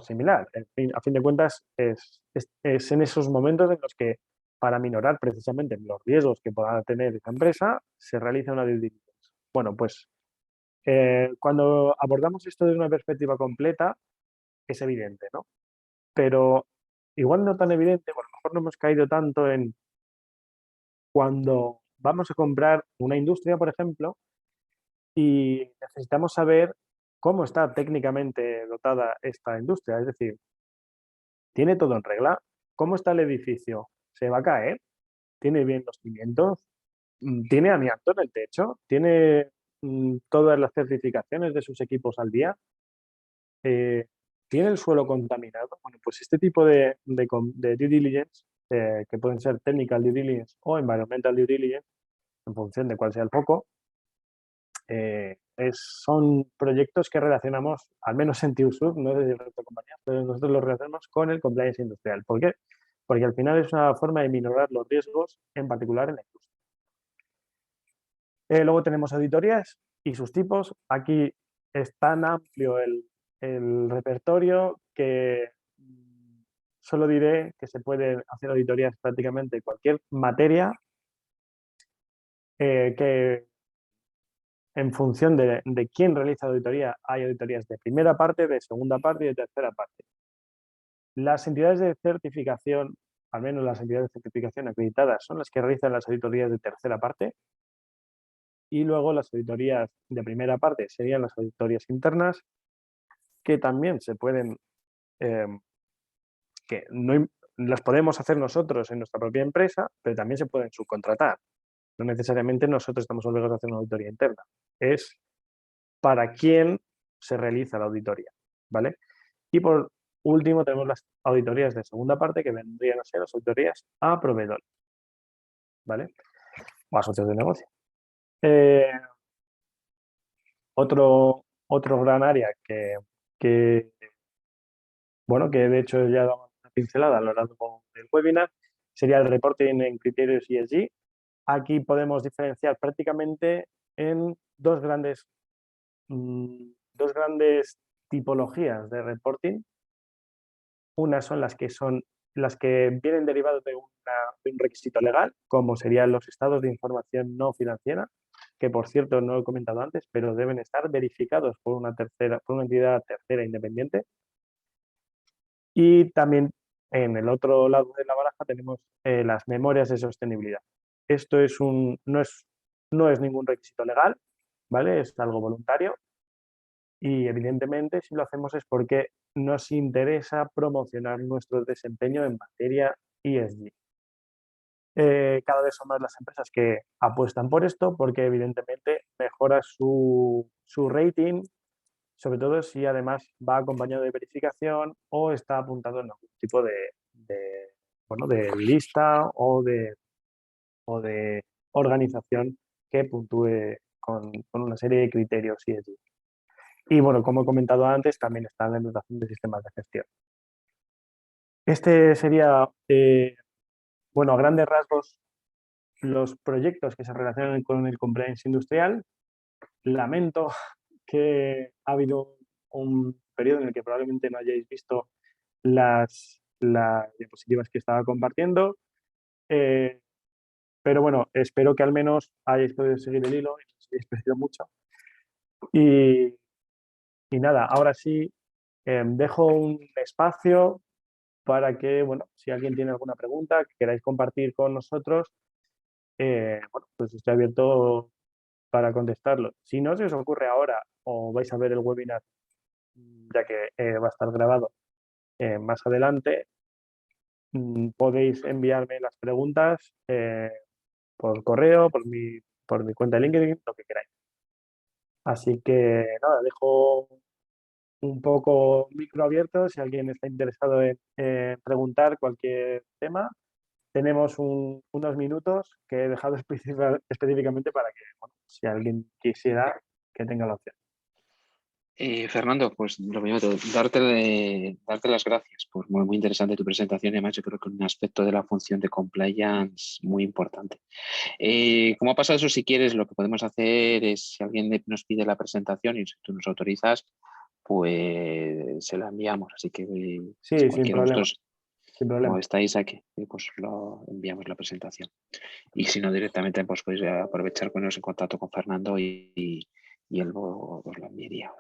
similar. A fin de cuentas, es en esos momentos en los que, para minorar precisamente los riesgos que pueda tener esa empresa, se realiza una due diligence. Bueno, pues cuando abordamos esto desde una perspectiva completa, es evidente, ¿no? Pero igual no tan evidente, o a lo mejor no hemos caído tanto en cuando vamos a comprar una industria, por ejemplo, y necesitamos saber cómo está técnicamente dotada esta industria. Es decir, ¿tiene todo en regla? ¿Cómo está el edificio? ¿Se va a caer? ¿Tiene bien los cimientos? ¿Tiene amianto en el techo? ¿Tiene todas las certificaciones de sus equipos al día? ¿Tiene el suelo contaminado? Bueno, pues este tipo de due diligence, que pueden ser technical due diligence o environmental due diligence, en función de cuál sea el foco, son proyectos que relacionamos, al menos en TIUSUR, no sé si el resto de compañías, pero nosotros los relacionamos con el compliance industrial. ¿Por qué? Porque al final es una forma de minorar los riesgos, en particular en la industria. Luego tenemos auditorías y sus tipos. Aquí es tan amplio el repertorio que solo diré que se puede hacer auditorías prácticamente cualquier materia que en función de quién realiza la auditoría, hay auditorías de primera parte, de segunda parte y de tercera parte. Las entidades de certificación al menos las entidades de certificación acreditadas, son las que realizan las auditorías de tercera parte. Y luego las auditorías de primera parte serían las auditorías internas, que también se pueden, que no, las podemos hacer nosotros en nuestra propia empresa, pero también se pueden subcontratar. No necesariamente nosotros estamos obligados a hacer una auditoría interna. Es para quién se realiza la auditoría, ¿vale? Y por último tenemos las auditorías de segunda parte, que vendrían a ser las auditorías a proveedores, ¿vale? O a socios de negocio. Otro gran área que, bueno, que de hecho ya he dado una pincelada a lo largo del webinar, sería el reporting en criterios ESG. Aquí podemos diferenciar prácticamente en dos grandes tipologías de reporting. Unas son las que vienen derivadas de un requisito legal, como serían los estados de información no financiera, que por cierto no he comentado antes, pero deben estar verificados por una entidad tercera independiente. Y también en el otro lado de la baraja tenemos las memorias de sostenibilidad. Esto no es ningún requisito legal, ¿vale? Es algo voluntario y evidentemente si lo hacemos es porque nos interesa promocionar nuestro desempeño en materia ESG. Cada vez son más las empresas que apuestan por esto porque evidentemente mejora su rating, sobre todo si además va acompañado de verificación o está apuntado en algún tipo de lista o de organización que puntúe con una serie de criterios ESG. Y bueno, como he comentado antes, también está la implementación de sistemas de gestión. Este sería, a grandes rasgos, los proyectos que se relacionan con el compliance industrial. Lamento que ha habido un periodo en el que probablemente no hayáis visto las diapositivas que estaba compartiendo, pero bueno, espero que al menos hayáis podido seguir el hilo y os hayáis perdido mucho. Y nada, ahora sí, dejo un espacio para que, bueno, si alguien tiene alguna pregunta que queráis compartir con nosotros, pues estoy abierto para contestarlo. Si no se os ocurre ahora o vais a ver el webinar, ya que va a estar grabado más adelante, podéis enviarme las preguntas por correo, por mi cuenta de LinkedIn, lo que queráis. Así que nada, dejo un poco micro abierto si alguien está interesado en preguntar cualquier tema. Tenemos unos minutos que he dejado específicamente para que, bueno, si alguien quisiera, que tenga la opción. Fernando, pues lo primero, darte las gracias por muy interesante tu presentación y además yo creo que un aspecto de la función de compliance muy importante. Como ha pasado eso, si quieres, lo que podemos hacer es, si alguien nos pide la presentación y si tú nos autorizas, pues se la enviamos. Así que Sí, si sin cualquiera de problema. vosotros, Sin problema. como estáis aquí, pues lo enviamos la presentación. Y si no, directamente pues podéis aprovechar poneros en contacto con Fernando y él os lo enviaría.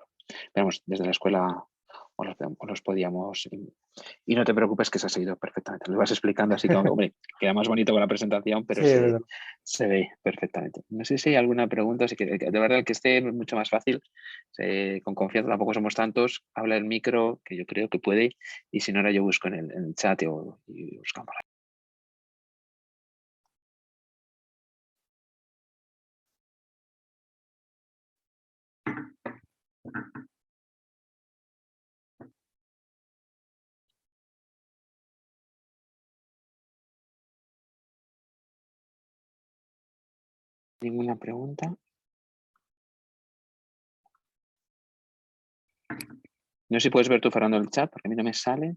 Vamos, desde la escuela os los podíamos... Y no te preocupes que se ha seguido perfectamente. Lo vas explicando así que, hombre, queda más bonito con la presentación, pero Sí, se ve perfectamente. No sé si hay alguna pregunta, si que de verdad el que esté mucho más fácil, con confianza, tampoco somos tantos, habla el micro, que yo creo que puede, y si no, ahora yo busco en el chat y buscamos. ¿Ninguna pregunta? No sé si puedes ver tú, Fernando, el chat, porque a mí no me sale.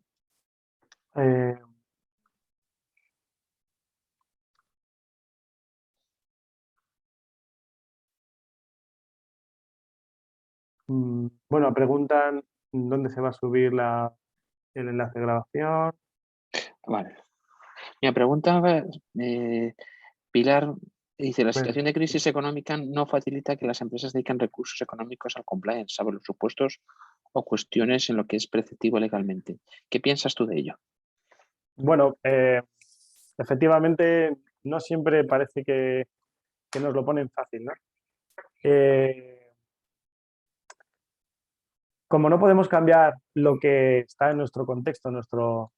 Bueno, preguntan dónde se va a subir el enlace de grabación. Vale. Mi pregunta, Pilar, dice, la situación de crisis económica no facilita que las empresas dediquen recursos económicos al compliance, salvo los supuestos o cuestiones en lo que es preceptivo legalmente. ¿Qué piensas tú de ello? Bueno, efectivamente no siempre parece que nos lo ponen fácil, ¿no? Como no podemos cambiar lo que está en nuestro contexto, nuestro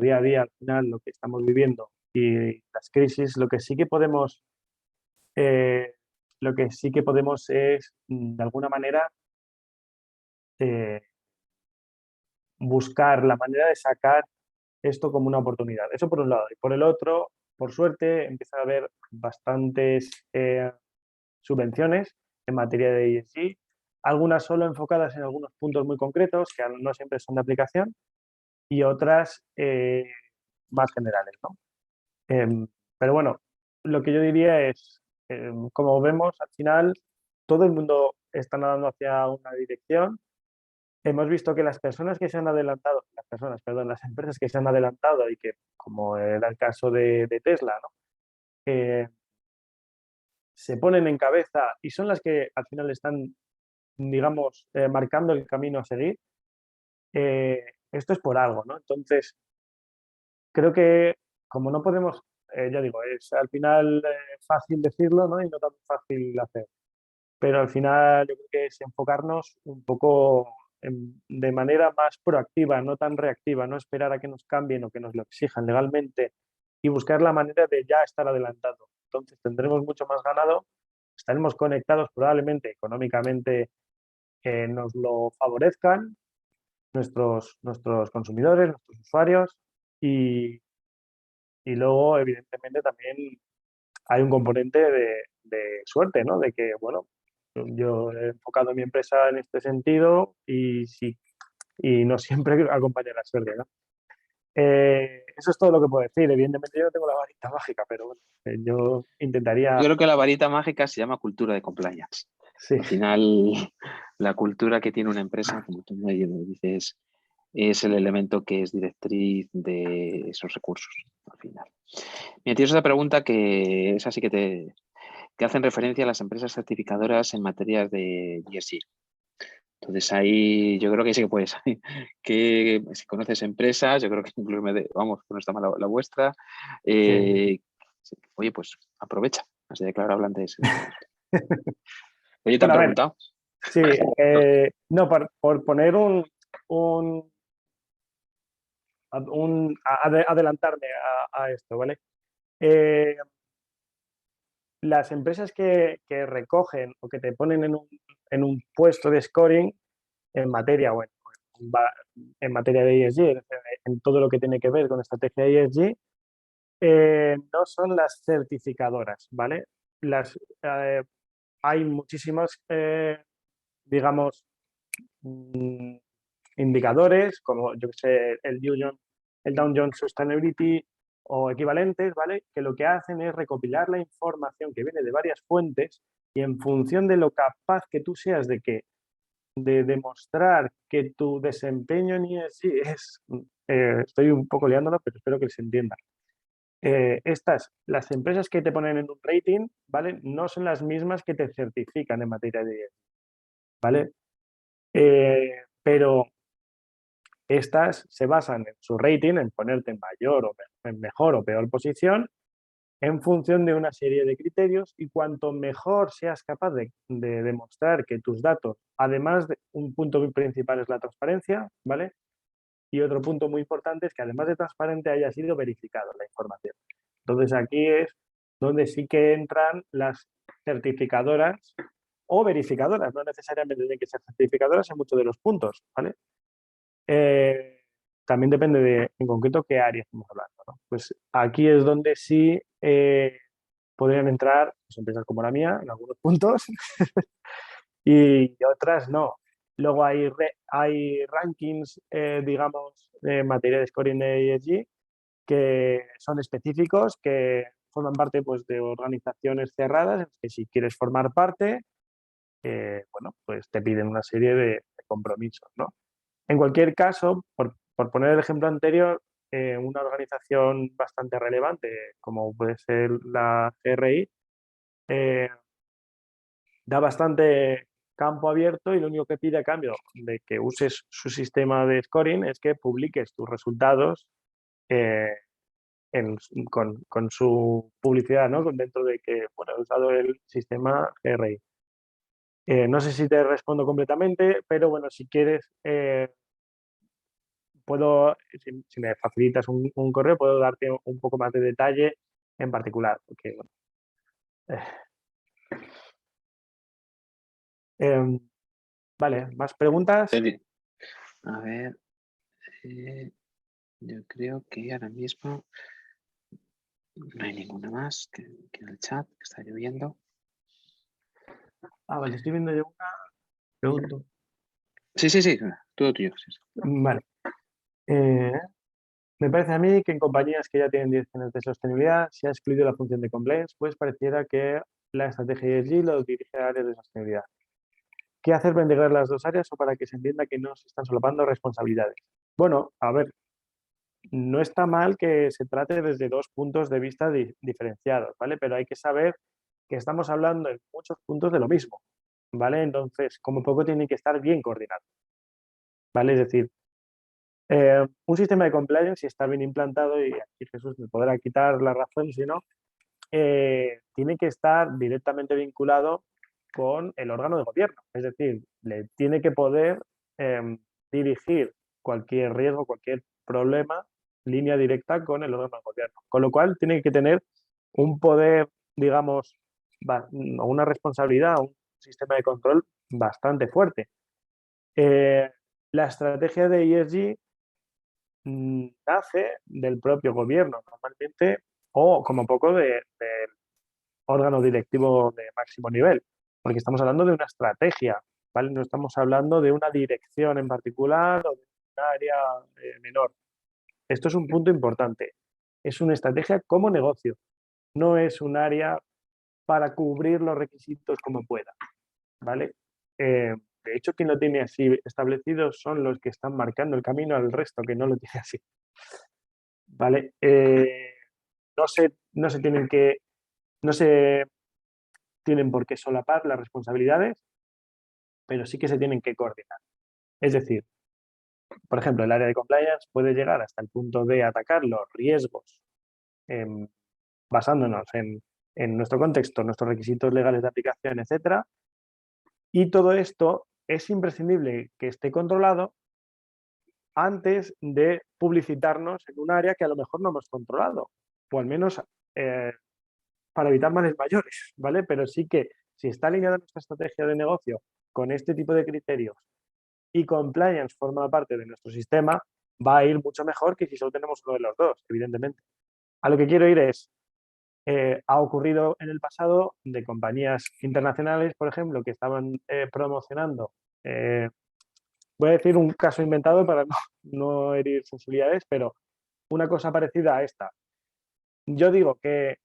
día a día, al final, lo que estamos viviendo y las crisis, lo que sí que podemos es, de alguna manera, eh, buscar la manera de sacar esto como una oportunidad. Eso por un lado. Y por el otro, por suerte, empieza a haber bastantes subvenciones en materia de ESG, algunas solo enfocadas en algunos puntos muy concretos, que no siempre son de aplicación, y otras más generales, ¿no? Pero bueno, lo que yo diría es, como vemos, al final todo el mundo está nadando hacia una dirección. Hemos visto que las personas que se han adelantado, las empresas que se han adelantado y que, como era el caso de Tesla, ¿no? Se ponen en cabeza y son las que al final están, digamos, marcando el camino a seguir, esto es por algo, ¿no? Entonces, creo que como no podemos, ya digo, es al final fácil decirlo, ¿no? Y no tan fácil hacer. Pero al final yo creo que es enfocarnos un poco de manera más proactiva, no tan reactiva, no esperar a que nos cambien o que nos lo exijan legalmente y buscar la manera de ya estar adelantado. Entonces tendremos mucho más ganado, estaremos conectados probablemente económicamente, nos lo favorezcan nuestros consumidores, nuestros usuarios y, y luego evidentemente también hay un componente de suerte, ¿no? De que, bueno, yo he enfocado mi empresa en este sentido y sí, y no siempre acompaña la suerte, ¿no? Eso es todo lo que puedo decir. Evidentemente yo no tengo la varita mágica, pero bueno, yo intentaría, Yo creo que la varita mágica se llama cultura de compliance. sí, Al final, la cultura que tiene una empresa, como tú me dices, es el elemento que es directriz de esos recursos, al final. Mira, tienes otra pregunta que es así que hacen referencia a las empresas certificadoras en materias de ESG. Entonces ahí yo creo que sí que puedes, que si conoces empresas, yo creo que incluso vamos, no está mal la vuestra. sí. Oye, pues aprovecha, has de declarar hablantes. Oye, ¿te han Bueno, a ver, preguntado? sí, no, por poner un, adelantarme a esto, ¿vale? Eh, las empresas que recogen o que te ponen en un puesto de scoring en materia, bueno, en materia de ESG, en todo lo que tiene que ver con estrategia de ESG, no son las certificadoras, ¿vale? Hay muchísimos, digamos, mm, indicadores, como yo que sé, el Dow Jones Sustainability o equivalentes, ¿vale? Que lo que hacen es recopilar la información que viene de varias fuentes y en función de lo capaz que tú seas de demostrar que tu desempeño en ESG es, estoy un poco liándolo, pero espero que se entienda. Las empresas que te ponen en un rating, ¿vale? No son las mismas que te certifican en materia de ESG, ¿vale? Pero estas se basan en su rating, en ponerte en mayor o en mejor o peor posición, en función de una serie de criterios y cuanto mejor seas capaz de demostrar que tus datos, además de un punto muy principal es la transparencia, ¿vale? Y otro punto muy importante es que además de transparente haya sido verificado la información. Entonces aquí es donde sí que entran las certificadoras o verificadoras, no necesariamente tienen que ser certificadoras en muchos de los puntos, ¿vale? También depende de, en concreto, qué área estamos hablando, ¿no? Pues aquí es donde sí podrían entrar pues, empresas como la mía en algunos puntos y otras no. Luego hay rankings, digamos, en materia de scoring de ESG que son específicos, que forman parte pues, de organizaciones cerradas, que si quieres formar parte, bueno, pues te piden una serie de compromisos, ¿no? En cualquier caso, por poner el ejemplo anterior, una organización bastante relevante, como puede ser la GRI, eh, da bastante campo abierto y lo único que pide a cambio de que uses su sistema de scoring es que publiques tus resultados con su publicidad, ¿no? Dentro de que, bueno, he usado el sistema GRI. No sé si te respondo completamente, pero bueno, si quieres, si me facilitas un correo, puedo darte un poco más de detalle en particular. Porque, bueno, vale, ¿más preguntas? A ver, yo creo que ahora mismo no hay ninguna más que en el chat, que está lloviendo. Vale, estoy viendo yo una. Pregunto. Sí, todo tuyo. Sí. Vale. Me parece a mí que en compañías que ya tienen direcciones de sostenibilidad se ha excluido la función de compliance, pues pareciera que la estrategia ESG lo dirige a áreas de sostenibilidad. ¿Qué hacer para integrar las dos áreas o para que se entienda que no se están solapando responsabilidades? Bueno, a ver, no está mal que se trate desde dos puntos de vista diferenciados, ¿vale? Pero hay que saber que estamos hablando en muchos puntos de lo mismo, ¿vale? Entonces, como poco tiene que estar bien coordinado, ¿vale? Es decir, un sistema de compliance, si está bien implantado, y aquí Jesús me podrá quitar la razón si no, tiene que estar directamente vinculado con el órgano de gobierno. Es decir, le tiene que poder dirigir cualquier riesgo, cualquier problema, línea directa con el órgano de gobierno. Con lo cual, tiene que tener un poder, digamos, o una responsabilidad, un sistema de control bastante fuerte. La estrategia de ESG nace del propio gobierno normalmente o como poco del órgano directivo de máximo nivel, porque estamos hablando de una estrategia, ¿vale? No estamos hablando de una dirección en particular o de un área menor. Esto es un punto importante. Es una estrategia como negocio, no es un área para cubrir los requisitos como pueda, ¿vale? De hecho, quien lo tiene así establecido son los que están marcando el camino al resto que no lo tiene así. ¿Vale? No se tienen por qué solapar las responsabilidades, pero sí que se tienen que coordinar. Es decir, por ejemplo, el área de compliance puede llegar hasta el punto de atacar los riesgos basándonos en nuestro contexto, nuestros requisitos legales de aplicación, etcétera. Y todo esto es imprescindible que esté controlado antes de publicitarnos en un área que a lo mejor no hemos controlado, o al menos para evitar males mayores, ¿vale? Pero sí que si está alineada nuestra estrategia de negocio con este tipo de criterios y compliance forma parte de nuestro sistema, va a ir mucho mejor que si solo tenemos uno de los dos, evidentemente. A lo que quiero ir es, ha ocurrido en el pasado de compañías internacionales, por ejemplo, que estaban promocionando, voy a decir un caso inventado para no herir sensibilidades, pero una cosa parecida a esta. Yo digo que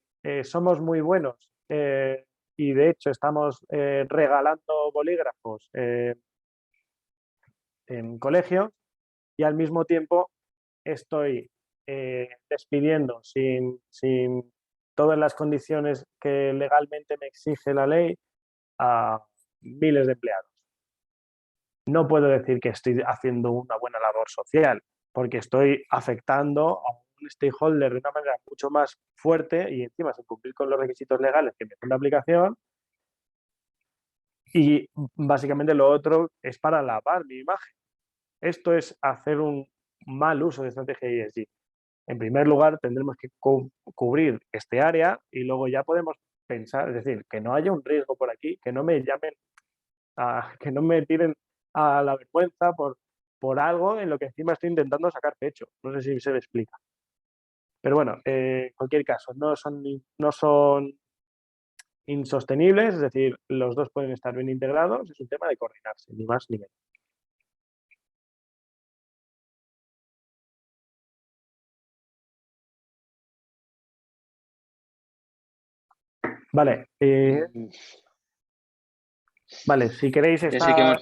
somos muy buenos y de hecho estamos regalando bolígrafos en colegios y al mismo tiempo estoy despidiendo sin todas las condiciones que legalmente me exige la ley a miles de empleados. No puedo decir que estoy haciendo una buena labor social, porque estoy afectando a un stakeholder de una manera mucho más fuerte y encima sin cumplir con los requisitos legales que me pone la aplicación. Y básicamente lo otro es para lavar mi imagen. Esto es hacer un mal uso de estrategia ESG. En primer lugar, tendremos que cubrir este área y luego ya podemos pensar, es decir, que no haya un riesgo por aquí, que no me llamen, que no me tiren a la vergüenza por algo en lo que encima estoy intentando sacar pecho. No sé si se me explica. Pero bueno, en cualquier caso, no son insostenibles, es decir, los dos pueden estar bien integrados, es un tema de coordinarse, ni más ni menos. Vale, vale, si queréis estar...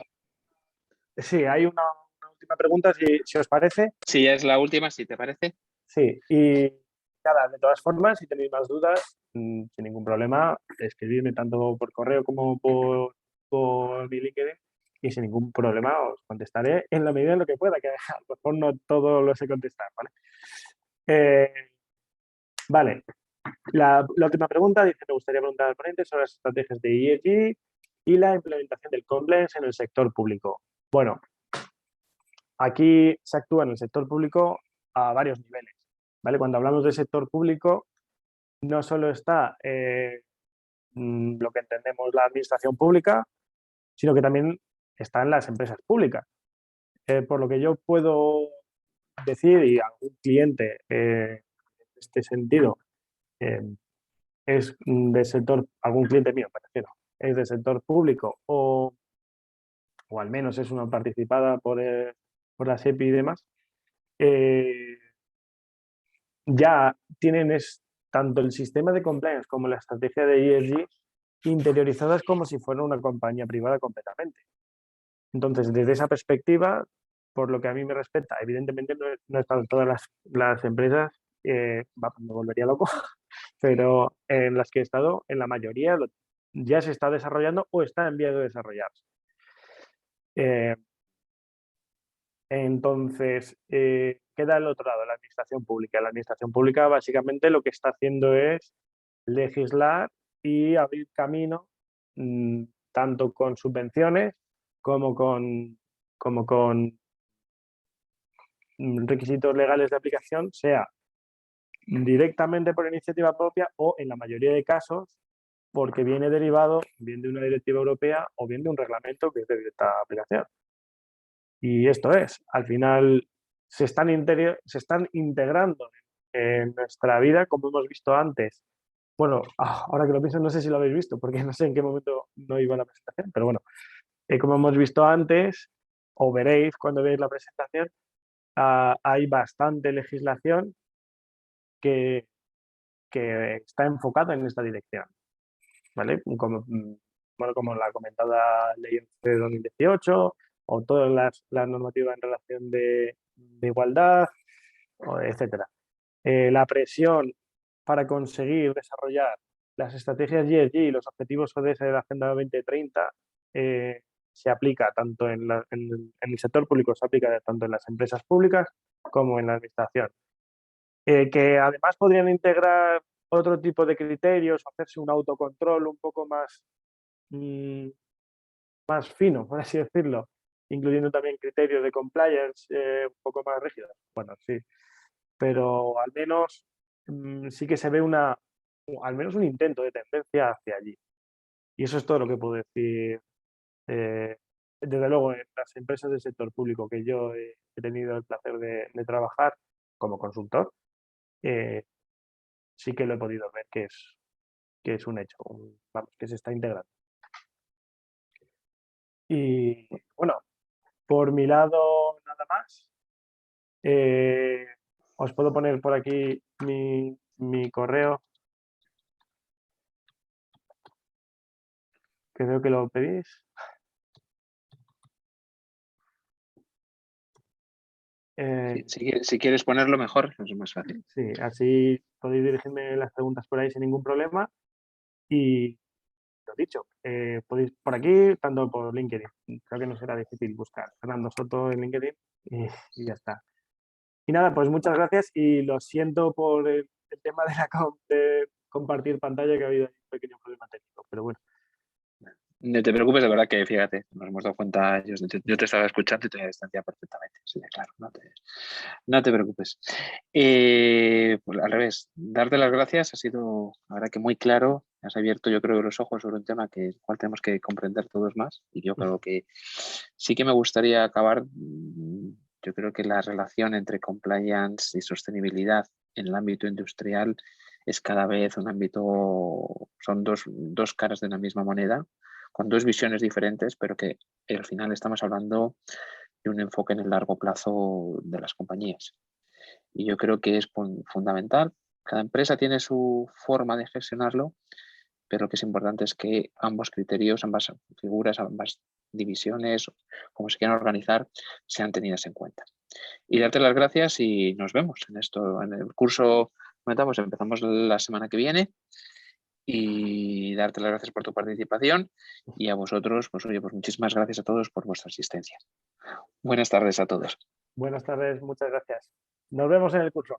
Sí, hay una última pregunta, si os parece. Si ya es la última, si te parece. Sí, y nada, de todas formas, si tenéis más dudas, sin ningún problema, escribidme tanto por correo como por mi LinkedIn y sin ningún problema os contestaré en la medida en lo que pueda, que a lo mejor no todo lo sé contestar, ¿vale? Vale. La última pregunta dice, me gustaría preguntar al ponente sobre las estrategias de ESG y la implementación del compliance en el sector público. Bueno, aquí se actúa en el sector público a varios niveles, ¿vale? Cuando hablamos del sector público, no solo está lo que entendemos la administración pública, sino que también están las empresas públicas. Por lo que yo puedo decir, y algún cliente en este sentido es del sector, algún cliente mío, me refiero, es del sector público o al menos es una participada por la SEPI y demás, ya tienen tanto el sistema de compliance como la estrategia de ESG interiorizadas como si fuera una compañía privada completamente. Entonces, desde esa perspectiva, por lo que a mí me respecta, evidentemente no están todas las empresas, me volvería loco, pero en las que he estado, en la mayoría ya se está desarrollando o está en vías de desarrollarse. Entonces, queda el otro lado, la administración pública. La administración pública básicamente lo que está haciendo es legislar y abrir camino tanto con subvenciones como con requisitos legales de aplicación, sea directamente por iniciativa propia o, en la mayoría de casos, porque viene derivado bien de una directiva europea o bien de un reglamento que es de directa aplicación. Y esto es, al final se están integrando en nuestra vida, como hemos visto antes. Bueno, ahora que lo pienso, no sé si lo habéis visto, porque no sé en qué momento no iba la presentación, pero bueno, como hemos visto antes, o veréis cuando veáis la presentación, hay bastante legislación que está enfocada en esta dirección, ¿vale? Como la comentada ley de 2018 o todas las normativas en relación de igualdad, etcétera. La presión para conseguir desarrollar las estrategias ESG y los objetivos ODS de la Agenda 2030 se aplica tanto en el sector público, se aplica tanto en las empresas públicas como en la administración. Que además podrían integrar otro tipo de criterios, hacerse un autocontrol un poco más fino, por así decirlo, incluyendo también criterios de compliance un poco más rígidos. Bueno, sí, pero al menos sí que se ve al menos un intento de tendencia hacia allí. Y eso es todo lo que puedo decir. Desde luego, en las empresas del sector público que yo he tenido el placer de trabajar como consultor, sí que lo he podido ver que es un hecho, que se está integrando. Y bueno, por mi lado nada más. Os puedo poner por aquí mi correo. Creo que lo pedís. Si quieres ponerlo mejor, es más fácil. Sí, así podéis dirigirme las preguntas por ahí sin ningún problema. Y lo dicho, podéis por aquí, tanto por LinkedIn. Creo que no será difícil buscar Fernando Soto en LinkedIn y ya está. Y nada, pues muchas gracias y lo siento por el tema de compartir pantalla, que ha habido un pequeño problema técnico, pero bueno. No te preocupes, de verdad que fíjate, nos hemos dado cuenta, yo te estaba escuchando y te distancia perfectamente, sí, claro, no te preocupes. Pues al revés, darte las gracias, ha sido, la verdad que muy claro, has abierto yo creo los ojos sobre un tema que cual tenemos que comprender todos más y yo creo que sí que me gustaría acabar, yo creo que la relación entre compliance y sostenibilidad en el ámbito industrial es cada vez un ámbito, son dos caras de una misma moneda, con dos visiones diferentes, pero que al final estamos hablando de un enfoque en el largo plazo de las compañías. Y yo creo que es fundamental. Cada empresa tiene su forma de gestionarlo, pero lo que es importante es que ambos criterios, ambas figuras, ambas divisiones, como se quieran organizar, sean tenidas en cuenta. Y darte las gracias y nos vemos en esto. En el curso, comentamos, empezamos la semana que viene. Y darte las gracias por tu participación y a vosotros, pues oye, pues muchísimas gracias a todos por vuestra asistencia. Buenas tardes a todos. Buenas tardes, muchas gracias. Nos vemos en el curso.